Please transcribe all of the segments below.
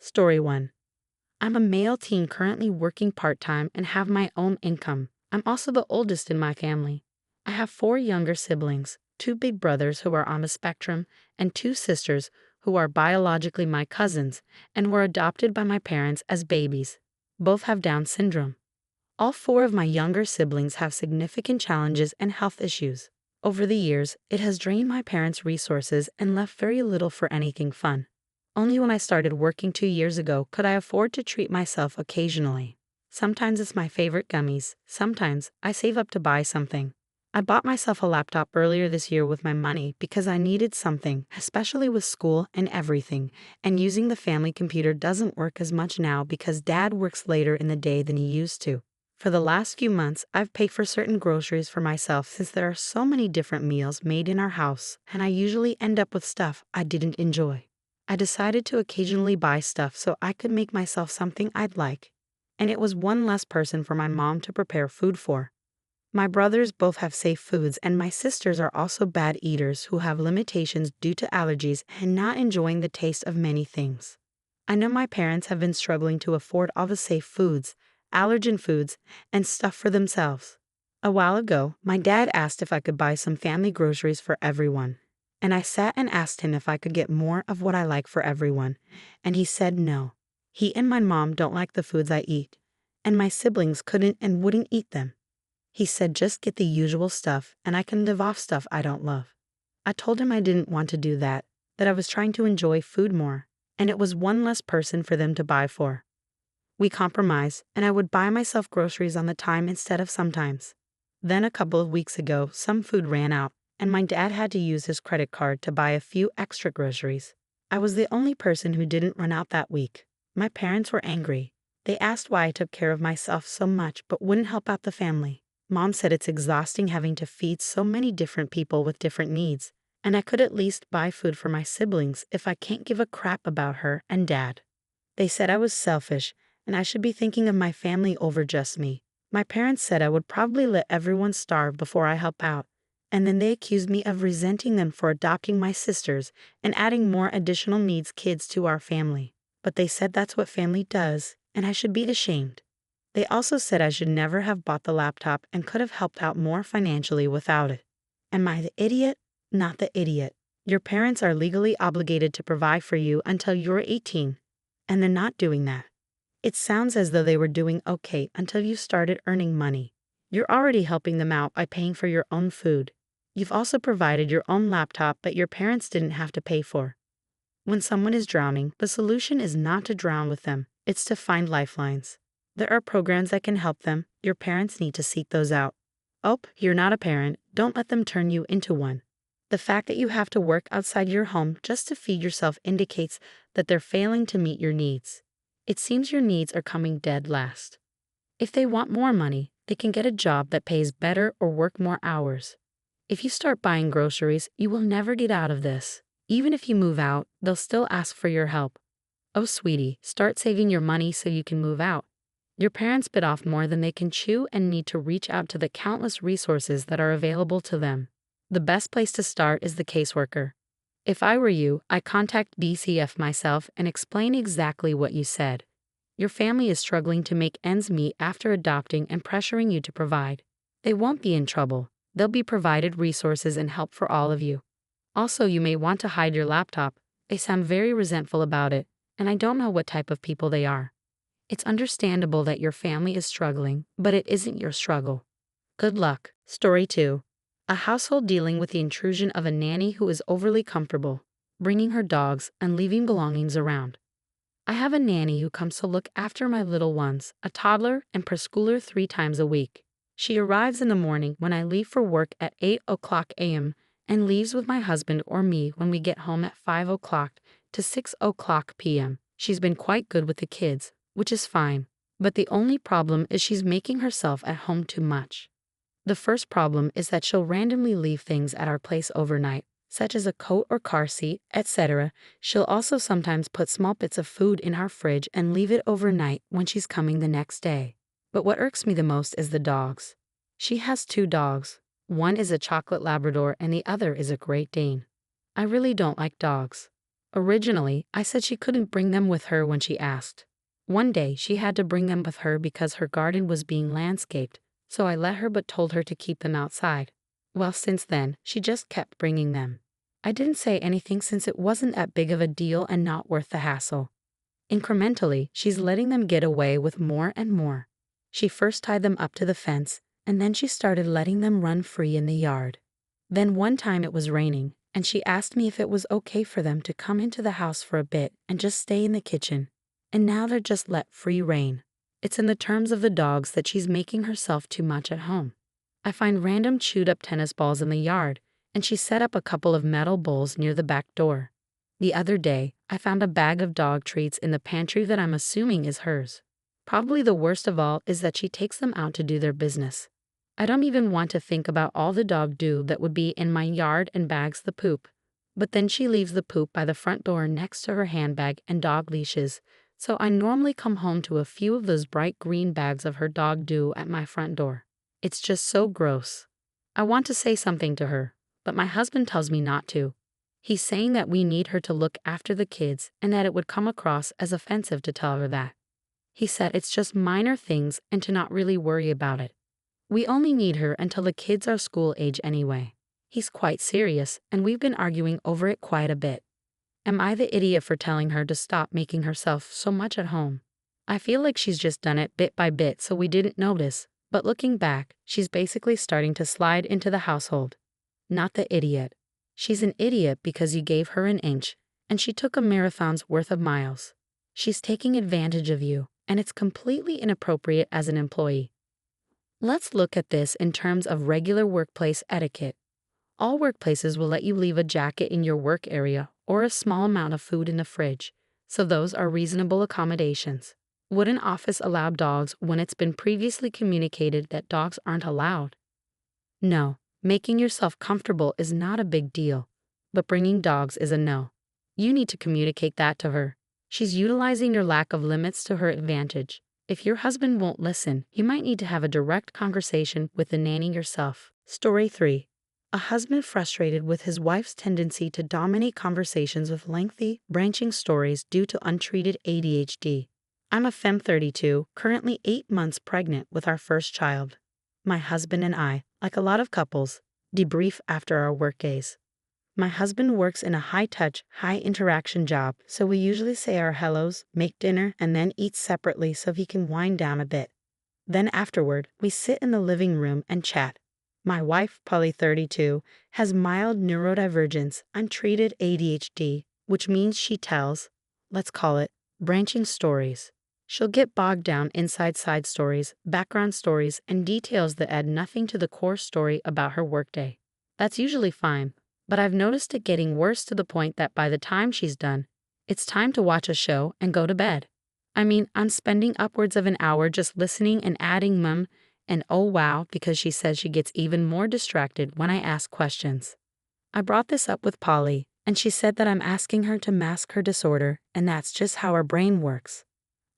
Story 1. I'm a male teen currently working part-time and have my own income. I'm also the oldest in my family. I have 4 younger siblings, 2 big brothers who are on the spectrum, and 2 sisters who are biologically my cousins and were adopted by my parents as babies. Both have Down syndrome. All 4 of my younger siblings have significant challenges and health issues. Over the years, it has drained my parents' resources and left very little for anything fun. Only when I started working 2 years ago could I afford to treat myself occasionally. Sometimes it's my favorite gummies, sometimes I save up to buy something. I bought myself a laptop earlier this year with my money because I needed something, especially with school and everything, and using the family computer doesn't work as much now because Dad works later in the day than he used to. For the last few months, I've paid for certain groceries for myself since there are so many different meals made in our house, and I usually end up with stuff I didn't enjoy. I decided to occasionally buy stuff so I could make myself something I'd like. And it was one less person for my mom to prepare food for. My brothers both have safe foods, and my sisters are also bad eaters who have limitations due to allergies and not enjoying the taste of many things. I know my parents have been struggling to afford all the safe foods, allergen foods, and stuff for themselves. A while ago, my dad asked if I could buy some family groceries for everyone. And I sat and asked him if I could get more of what I like for everyone, and he said no. He and my mom don't like the foods I eat, and my siblings couldn't and wouldn't eat them. He said just get the usual stuff, and I can live off stuff I don't love. I told him I didn't want to do that I was trying to enjoy food more, and it was one less person for them to buy for. We compromised, and I would buy myself groceries on the time instead of sometimes. Then a couple of weeks ago, some food ran out, and my dad had to use his credit card to buy a few extra groceries. I was the only person who didn't run out that week. My parents were angry. They asked why I took care of myself so much but wouldn't help out the family. Mom said it's exhausting having to feed so many different people with different needs, and I could at least buy food for my siblings if I can't give a crap about her and Dad. They said I was selfish, and I should be thinking of my family over just me. My parents said I would probably let everyone starve before I help out. And then they accused me of resenting them for adopting my sisters and adding more additional needs kids to our family. But they said that's what family does, and I should be ashamed. They also said I should never have bought the laptop and could have helped out more financially without it. Am I the idiot? Not the idiot. Your parents are legally obligated to provide for you until you're 18, and they're not doing that. It sounds as though they were doing okay until you started earning money. You're already helping them out by paying for your own food. You've also provided your own laptop that your parents didn't have to pay for. When someone is drowning, the solution is not to drown with them, it's to find lifelines. There are programs that can help them. Your parents need to seek those out. Oh, you're not a parent, don't let them turn you into one. The fact that you have to work outside your home just to feed yourself indicates that they're failing to meet your needs. It seems your needs are coming dead last. If they want more money, they can get a job that pays better or work more hours. If you start buying groceries, you will never get out of this. Even if you move out, they'll still ask for your help. Oh, sweetie, start saving your money so you can move out. Your parents bit off more than they can chew and need to reach out to the countless resources that are available to them. The best place to start is the caseworker. If I were you, I'd contact DCF myself and explain exactly what you said. Your family is struggling to make ends meet after adopting and pressuring you to provide. They won't be in trouble. They'll be provided resources and help for all of you. Also, you may want to hide your laptop. They sound very resentful about it, and I don't know what type of people they are. It's understandable that your family is struggling, but it isn't your struggle. Good luck. Story 2. A household dealing with the intrusion of a nanny who is overly comfortable, bringing her dogs and leaving belongings around. I have a nanny who comes to look after my little ones, a toddler and preschooler 3 times a week. She arrives in the morning when I leave for work at 8 o'clock a.m. and leaves with my husband or me when we get home at 5 o'clock to 6 o'clock p.m. She's been quite good with the kids, which is fine, but the only problem is she's making herself at home too much. The first problem is that she'll randomly leave things at our place overnight, such as a coat or car seat, etc. She'll also sometimes put small bits of food in our fridge and leave it overnight when she's coming the next day. But what irks me the most is the dogs. She has 2 dogs. One is a chocolate Labrador and the other is a Great Dane. I really don't like dogs. Originally, I said she couldn't bring them with her when she asked. One day, she had to bring them with her because her garden was being landscaped, so I let her but told her to keep them outside. Well, since then, she just kept bringing them. I didn't say anything since it wasn't that big of a deal and not worth the hassle. Incrementally, she's letting them get away with more and more. She first tied them up to the fence, and then she started letting them run free in the yard. Then one time it was raining, and she asked me if it was okay for them to come into the house for a bit and just stay in the kitchen. And now they're just let free rein. It's in the terms of the dogs that she's making herself too much at home. I find random chewed up tennis balls in the yard, and she set up a couple of metal bowls near the back door. The other day, I found a bag of dog treats in the pantry that I'm assuming is hers. Probably the worst of all is that she takes them out to do their business. I don't even want to think about all the dog do that would be in my yard and bags the poop. But then she leaves the poop by the front door next to her handbag and dog leashes, so I normally come home to a few of those bright green bags of her dog do at my front door. It's just so gross. I want to say something to her, but my husband tells me not to. He's saying that we need her to look after the kids and that it would come across as offensive to tell her that. He said it's just minor things and to not really worry about it. We only need her until the kids are school age anyway. He's quite serious, and we've been arguing over it quite a bit. Am I the idiot for telling her to stop making herself so much at home? I feel like she's just done it bit by bit so we didn't notice, but looking back, she's basically starting to slide into the household. Not the idiot. She's an idiot because you gave her an inch, and she took a marathon's worth of miles. She's taking advantage of you, and it's completely inappropriate as an employee. Let's look at this in terms of regular workplace etiquette. All workplaces will let you leave a jacket in your work area or a small amount of food in the fridge, so those are reasonable accommodations. Would an office allow dogs when it's been previously communicated that dogs aren't allowed? No, making yourself comfortable is not a big deal, but bringing dogs is a no. You need to communicate that to her. She's utilizing your lack of limits to her advantage. If your husband won't listen, you might need to have a direct conversation with the nanny yourself. Story 3. A husband frustrated with his wife's tendency to dominate conversations with lengthy, branching stories due to untreated ADHD. I'm a femme 32, currently 8 months pregnant with our first child. My husband and I, like a lot of couples, debrief after our workdays. My husband works in a high-touch, high-interaction job, so we usually say our hellos, make dinner, and then eat separately so he can wind down a bit. Then afterward, we sit in the living room and chat. My wife, Polly 32, has mild neurodivergence, untreated ADHD, which means she tells, let's call it, branching stories. She'll get bogged down inside side stories, background stories, and details that add nothing to the core story about her workday. That's usually fine. But I've noticed it getting worse to the point that by the time she's done, it's time to watch a show and go to bed. I mean, I'm spending upwards of an hour just listening and adding and oh wow because she says she gets even more distracted when I ask questions. I brought this up with Polly, and she said that I'm asking her to mask her disorder, and that's just how her brain works.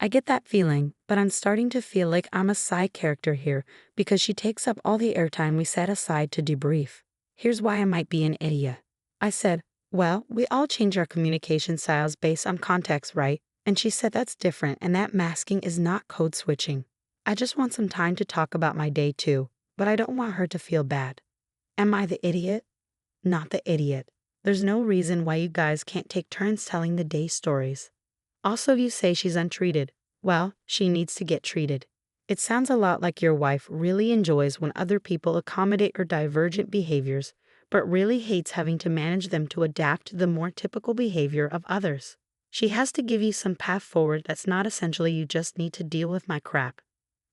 I get that feeling, but I'm starting to feel like I'm a side character here because she takes up all the airtime we set aside to debrief. Here's why I might be an idiot. I said, well, we all change our communication styles based on context, right? And she said that's different and that masking is not code switching. I just want some time to talk about my day too, but I don't want her to feel bad. Am I the idiot? Not the idiot. There's no reason why you guys can't take turns telling the day stories. Also, you say she's untreated. Well, she needs to get treated. It sounds a lot like your wife really enjoys when other people accommodate her divergent behaviors, but really hates having to manage them to adapt to the more typical behavior of others. She has to give you some path forward that's not essentially you just need to deal with my crap.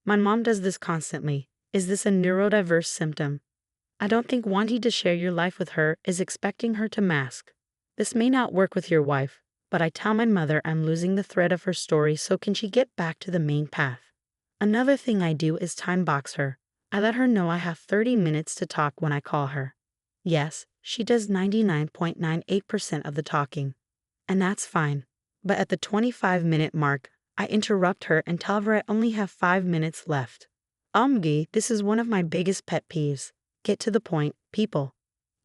My mom does this constantly. Is this a neurodiverse symptom? I don't think wanting to share your life with her is expecting her to mask. This may not work with your wife, but I tell my mother I'm losing the thread of her story, so can she get back to the main path? Another thing I do is time box her. I let her know I have 30 minutes to talk when I call her. Yes, she does 99.98% of the talking. And that's fine. But at the 25-minute mark, I interrupt her and tell her I only have 5 minutes left. This is one of my biggest pet peeves. Get to the point, people.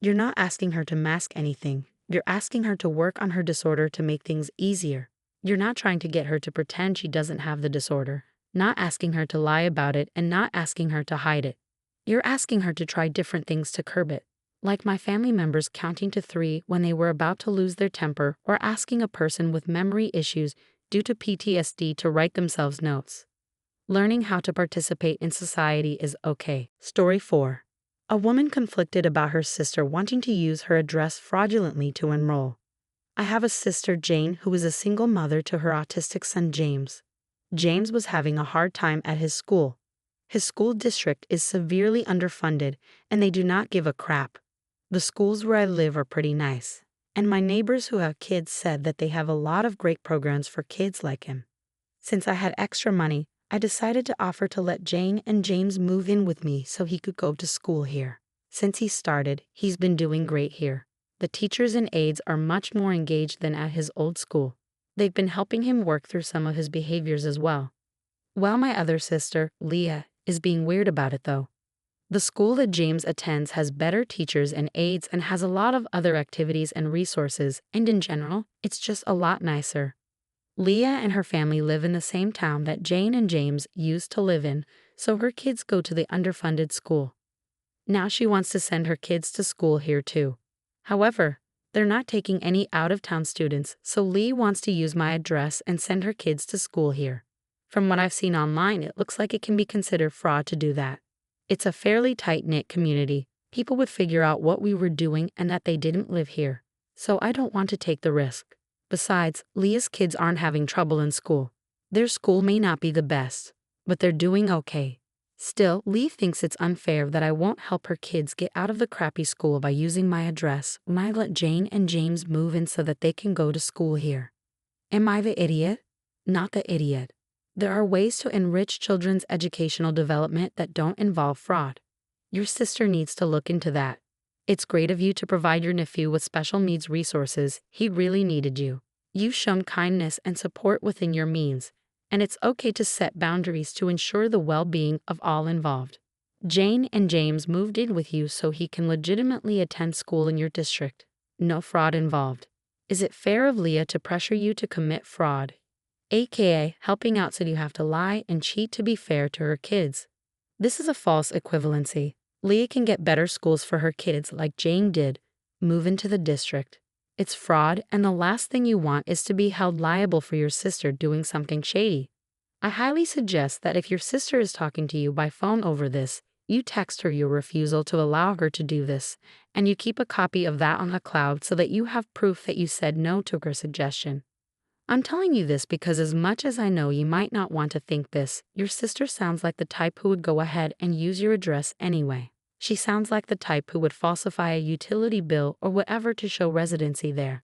You're not asking her to mask anything. You're asking her to work on her disorder to make things easier. You're not trying to get her to pretend she doesn't have the disorder, not asking her to lie about it, and not asking her to hide it. You're asking her to try different things to curb it, like my family members counting to 3 when they were about to lose their temper, or asking a person with memory issues due to PTSD to write themselves notes. Learning how to participate in society is okay. Story 4. A woman conflicted about her sister wanting to use her address fraudulently to enroll. I have a sister, Jane, who is a single mother to her autistic son, James. James was having a hard time at his school. His school district is severely underfunded, and they do not give a crap. The schools where I live are pretty nice, and my neighbors who have kids said that they have a lot of great programs for kids like him. Since I had extra money, I decided to offer to let Jane and James move in with me so he could go to school here. Since he started, he's been doing great here. The teachers and aides are much more engaged than at his old school. They've been helping him work through some of his behaviors as well. While my other sister, Leah, is being weird about it though. The school that James attends has better teachers and aides and has a lot of other activities and resources, and in general, it's just a lot nicer. Leah and her family live in the same town that Jane and James used to live in, so her kids go to the underfunded school. Now she wants to send her kids to school here too. However, they're not taking any out-of-town students, so Lee wants to use my address and send her kids to school here. From what I've seen online, it looks like it can be considered fraud to do that. It's a fairly tight-knit community. People would figure out what we were doing and that they didn't live here. So I don't want to take the risk. Besides, Leah's kids aren't having trouble in school. Their school may not be the best, but they're doing okay. Still, Lee thinks it's unfair that I won't help her kids get out of the crappy school by using my address when I let Jane and James move in so that they can go to school here. Am I the idiot? Not the idiot. There are ways to enrich children's educational development that don't involve fraud. Your sister needs to look into that. It's great of you to provide your nephew with special needs resources. He really needed you. You've shown kindness and support within your means, and it's okay to set boundaries to ensure the well-being of all involved. Jane and James moved in with you so he can legitimately attend school in your district. No fraud involved. Is it fair of Leah to pressure you to commit fraud, aka helping out so you have to lie and cheat to be fair to her kids? This is a false equivalency. Leah can get better schools for her kids like Jane did, move into the district. It's fraud, and the last thing you want is to be held liable for your sister doing something shady. I highly suggest that if your sister is talking to you by phone over this, you text her your refusal to allow her to do this, and you keep a copy of that on the cloud so that you have proof that you said no to her suggestion. I'm telling you this because as much as I know you might not want to think this, your sister sounds like the type who would go ahead and use your address anyway. She sounds like the type who would falsify a utility bill or whatever to show residency there.